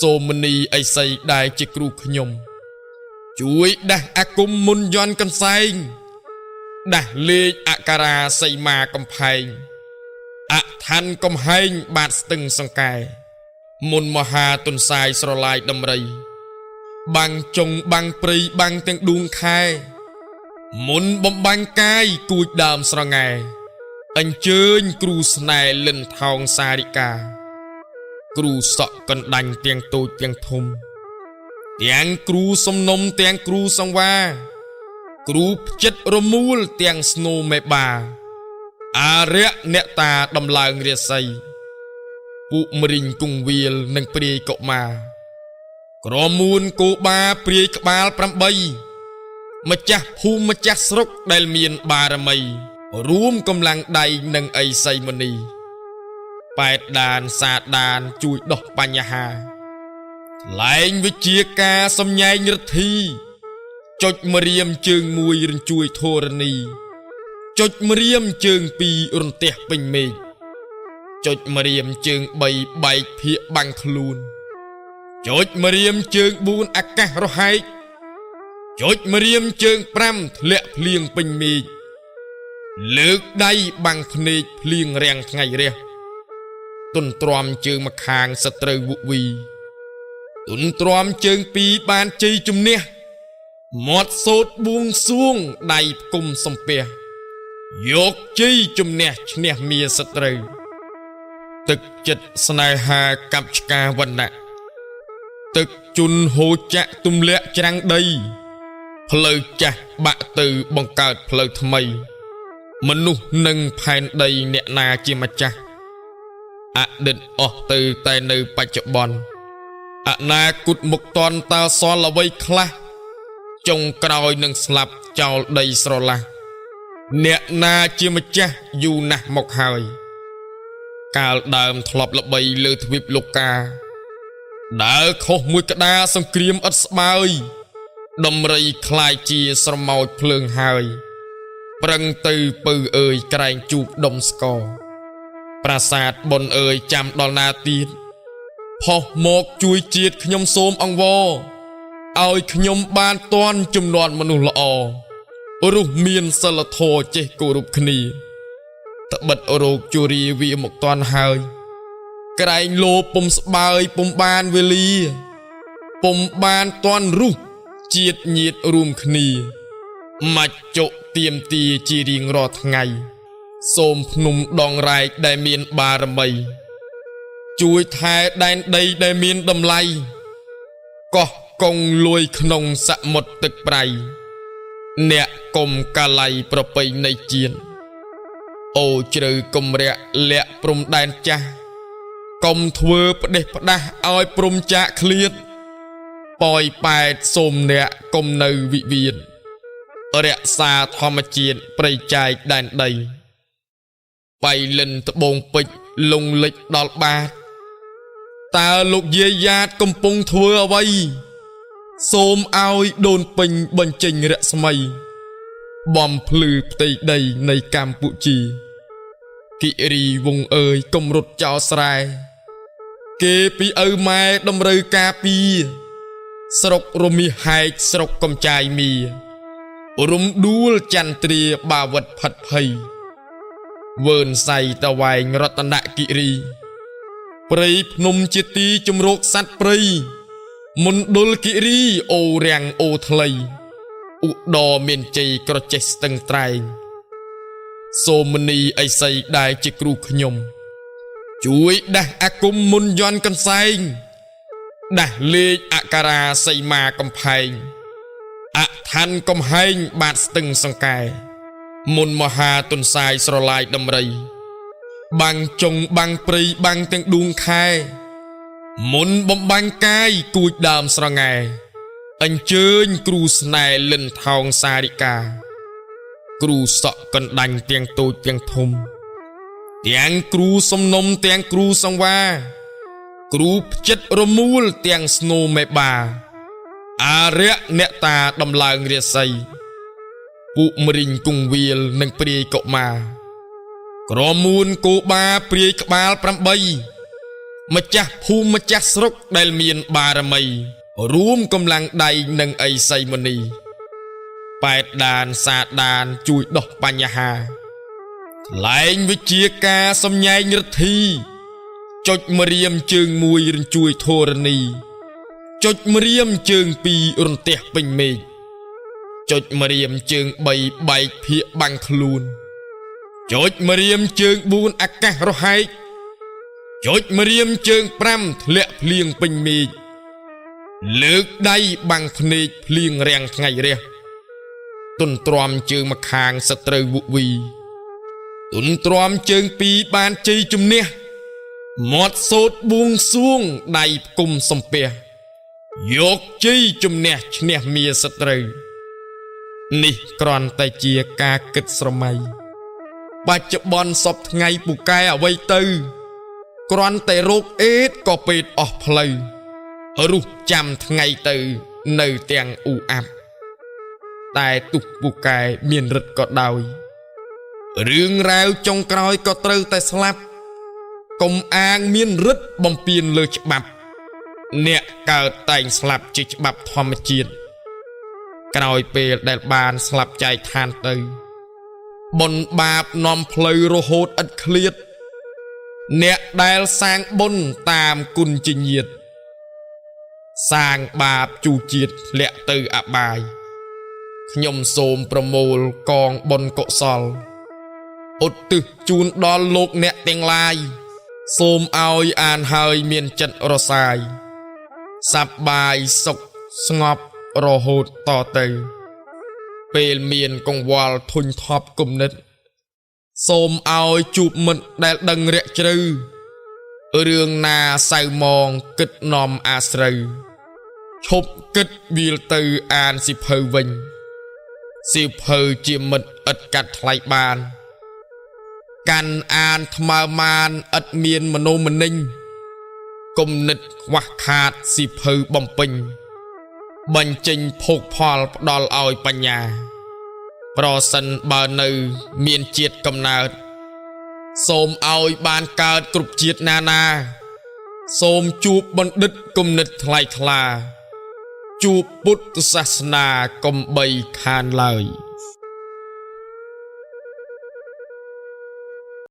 សូមនីអីសីដែលជាគ្រូខ្ញុំជួយដាស់អាគមមុនយន់កន្សែងដាស់លេខអក្សរាសីមាកំផែងអឋានកំហែងបាតស្ទឹងសង្កែមុនមហាទុនសាយស្រឡាយដំរីបាំងចុងបាំងព្រៃបាំងទាំងដួងខែមុនបំបាញ់កាយគួចដើមស្រងែអញ្ជើញគ្រូស្នេហ៍លិនថោងសារិកាគ្រូសក់កណ្ដាញ់ទាំងតូចទាំងធំទាំងគ្រូសំណុំទាំងគ្រូសង្វាគ្រូផ្ចិតរមូលទាំងស្នូមេបាអារៈអ្នកតាដំឡើងរាសីពួកមរិញគង្វាលនិងព្រាយកុមារក្រមួនគោបាព្រាយក្បាល8ម្ចាស់ភូមិម្ចាស់ស្រុកដែលមានបារមីរួមកម្លាំងដៃនិងអីសីមនីប៉ែតដានសាដានជួយដោះបញ្ហាលែងវិជាការសំញែងរិទ្ធីចុចម្រៀមជើងមួយរញ្ជួយធរណីចុចម្រៀមជើង2រន្ទះពេញមេឃចុចម្រៀមជើង3បែកភាកបាំងខ្លួនចុចម្រៀមជើង4អាកាសរហែកចុចម្រៀមជើង5ធ្លាក់ភ្លៀងពេញមេឃលើកដៃបាំងភ្នែកភ្លៀងរាំងថ្ងៃរះទុនទ្រាំជើងម្ខាងសត្រូវវុវីទុនទ្រាំជើង2បានជ័យជំនះមាត់សោតបួងសួងដៃផ្គុំសំពះយកជ័យជំនះឈ្នះមាសត្រូវទឹកចិត្តស្នេហាកັບឆ្កាវណ្ណៈទឹកជន់ហូរចាក់ទម្លាក់ច្រាំងដីផ្លូវចាស់បាក់ទៅបង្កើតផ្លូវថ្មីមនុស្សនឹងផែនដីអ្នកណាជាម្ចាស់អតីតអស់ទៅតែនៅបច្ចុប្បន្នអនាគតមុខតន់តើសល់អ្វីខ្លះចុងក្រោយនឹងស្លាប់ចោលដីស្រឡះអ្នកណាជាម្ចាស់យូរណាស់មកហើយកាលដើមធ្លាប់ល្បីលើទ្វីបលោកកាដើរខុសមួយក្តារសង្គ្រាមឥតស្បើយដំរីคล้ายជាស្រមោចភ្លើងហើយប្រឹងទៅពៅអើយក្រែងជូកដុំស្គរប្រាសាទបុនអើយចាំដល់ណាទៀតផុសមកជួយជាតិខ្ញុំសូមអង្វរឲ្យខ្ញុំបានតន់ចំនួនមនុស្សល្អរុះមានសិលធម៌ចេះគោរពគ្នាត្បិតរោគជរាវាមកតន់ហើយក្រែងលោពុំស្បើយពុំបានវេលាពុំបានតន់រុះជាតិញាតរួមគ្នាមច្ចុទៀមទាជារៀងរាល់ថ្ងៃសូមភ្នំដងរែកដែលមានបារមីជួយថែដែនដីដែលមានតម្លៃកោះកុងលួយក្នុងសមុទ្រទឹកប្រៃអ្នកកុំកាល័យប្រពៃនៃជាតិអូជ្រៅគំរាក់លាក់ព្រំដែនចាស់កុំធ្វើផ្ដេសផ្ដាស់ឲ្យព្រំចាក់ឃ្លាតប៉យប៉ែតសូមអ្នកកុំនៅវិវាទរក្សាធម្មជាតិប្រៃចែកដែនដីបៃលិនត្បូងពេជ្រលងលិចដល់បាតតើលោកយាយយ៉ាតកំពុងធ្វើអ្វីសូមឲ្យដូនពេញបញ្ចេញរស្មីបំភ្លឺផ្ទៃដីនៃកម្ពុជាគិរីវងអើយគំរត់ចោលស្រែគេពីឪម៉ែតម្រូវការពីស្រុករមាសហែកស្រុកកំចាយមីរំដួលចន្ទ្រាបាវិតផិតភ័យវើនសៃតវែងរតនគិរីព្រៃភ្នំជាទីជំរកសត្វព្រៃមណ្ឌលគិរីអូរាំងអូថ្លៃឧត្តរមានជ័យក្រចេះស្ទឹងត្រែងសូមនីអីសីដែលជាគ្រូខ្ញុំជួយដាស់អាគមមុនយន់កន្សែងដាស់លេខអក្សរាសីមាកំផែងអឋានកំហែងបាតស្ទឹងសង្កែមុនមហាទុនសាយស្រឡាយដំរីបាំងចុងបាំងព្រៃបាំងទាំងដួងខែមុនបំបាញ់កាយគួចដើមស្រងែអញ្ជើញគ្រូស្នេហ៍លិនថោងសារិកាគ្រូសក់កណ្ដាញ់ទាំងតូចទាំងធំទាំងគ្រូសំណុំទាំងគ្រូសង្វាគ្រូផ្ចិតរមូលទាំងស្នូមេបាអារៈអ្នកតាដំឡើងរាសីពួកមរិញគង្វាលនិងព្រាយកុមារក្រមួនគោបាព្រាយក្បាល8 ម្ចាស់ភូមិម្ចាស់ស្រុកដែលមានបារមីរួមកម្លាំងដៃនិងអីសីមុនីប៉ែតដានសាដានជួយដោះបញ្ហាថ្លែងវិជាការសំញែងរទ្ធីចុចម្រៀមជើងមួយរញ្ជួយធរណីចុចម្រៀមជើងពីររន្ទះពេញមេឃចុចម្រៀមជើង3បែកភាកបាំងខ្លួនចុចម្រៀមជើង4អាកាសរហែកចុចម្រៀមជើង5ធ្លាក់ភ្លៀងពេញមេឃលើកដៃបាំងភ្នែកភ្លៀងរាំងថ្ងៃរះទុនទ្រាំជើងម្ខាងសត្រូវវុវីទុនទ្រាំជើង2បានជ័យជំនះមាត់សូតបួងសួងដៃផ្គុំសំពះយកជ័យជំនះឈ្នះមាសត្រូវនេះគ្រាន់តែជាការគិតស្រមៃបច្ចុប្បន្នសពថ្ងៃពូកែអ្វីទៅគ្រាន់តែរោគអេដក៏ពេទ្យអស់ផ្លូវរុះចាំថ្ងៃទៅនៅទាំងអ៊ូអាប់តែទុះពូកែមានរិទ្ធក៏ដោយរឿងរ៉ាវចុងក្រោយក៏ត្រូវតែស្លាប់កុំអាងមានរិទ្ធបំពានលើច្បាប់អ្នកកើតតែងស្លាប់ជាច្បាប់ធម្មជាតិក្រោយពេលដែលបានស្លាប់ចែកឋានទៅបុណ្យបាបនាំផ្លូវរហូតឥតឃ្លាតអ្នកដែលសាងបុណ្យតាមគុណជាញាតិសាងបាបជូជាតិធ្លាក់ទៅអបាយខ្ញុំសូមប្រមូលកងបុណ្យកុសលឧទ្ទិសជូនដល់លោកអ្នកទាំងឡាយសូមឲ្យអានហើយមានចិត្តរសាយសប្បាយសុខស្ងប់រហូតតទៅពេលមានកង្វល់ធុញថប់គំនិតសូមឲ្យជួបមិត្តដែលដឹងរាក់ជ្រៅរឿងណាសៅមងគិតនាំអាស្រូវឈប់គិតវាលទៅអានសិភៅវិញសិភៅជាមិត្តឥតកាត់ថ្លៃបានកាន់អានថ្មើរម៉ានឥតមានមនោមនិញគំនិតខ្វះខាតសិភៅបំពេញបញ្ចេញភោគផលផ្ដល់ឲ្យបញ្ញាប្រសិនបើនៅមានជាតិកំណើតសូមឲ្យបានកើតគ្រប់ជាតិណានាសូមជួបបណ្ឌិតគំនិតថ្លៃថ្លាជួបពុទ្ធសាសនាកុំបីខានឡើយ